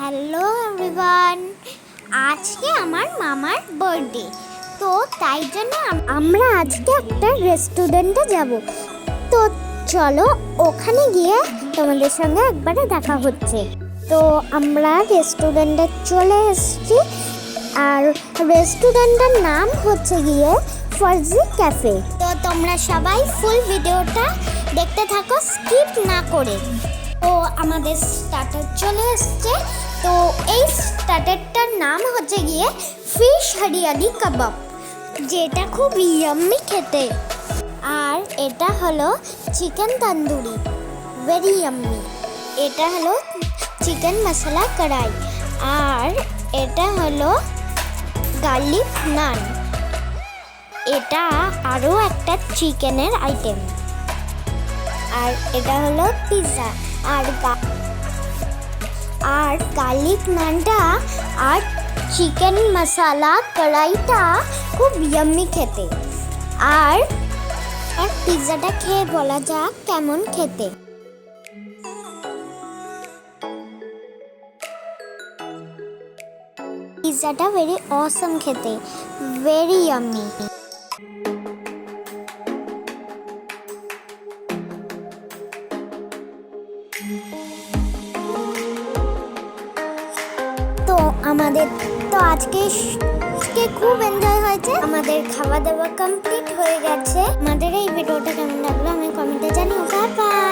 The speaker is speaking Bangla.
হ্যালো এভরিওয়ান, আজকে আমার মামার বার্থডে। তো তাই জন্য আমরা আজকে একটা রেস্টুরেন্টে যাব। তো চলো ওখানে গিয়ে তোমাদের সঙ্গে একবারে দেখা হচ্ছে। তো আমরা রেস্টুরেন্টে চলে এসেছি, আর রেস্টুরেন্টের নাম হচ্ছে গিয়ে ফার্জি ক্যাফে। তো তোমরা সবাই ফুল ভিডিওটা দেখতে থাকো, স্কিপ না করে। তো আমাদের স্টার্টার চলে এসছে। তো এই স্টার্টারটার নাম হচ্ছে গিয়ে ফিশ হরিয়ালি কাবাব, যেটা খুব ইয়াম্মি খেতে। আর এটা হলো চিকেন তন্দুরি, ভেরি ইয়াম্মি। এটা হলো চিকেন মশলা কড়াই, আর এটা হলো গার্লিক নান। এটা আরও একটা চিকেনের আইটেম। আর এটা হলো পিৎজা, আর গার্লিক নানটা আর চিকেন মশলা কড়াইটা খুব ইয়াম্মি খেতে। আর পিৎজাটা খেয়ে বলা যাক কেমন খেতে। পিৎজাটা ভেরি অসম খেতে, ভেরি ইয়াম্মি। তো আমাদের তো আজকে খুব এনজয় হয়েছে, আমাদের খাওয়া দাওয়া কমপ্লিট হয়ে গেছে। আমাদের এই ভিডিওটা কেমন লাগলো আমি কমেন্টে জানিও। Bye bye.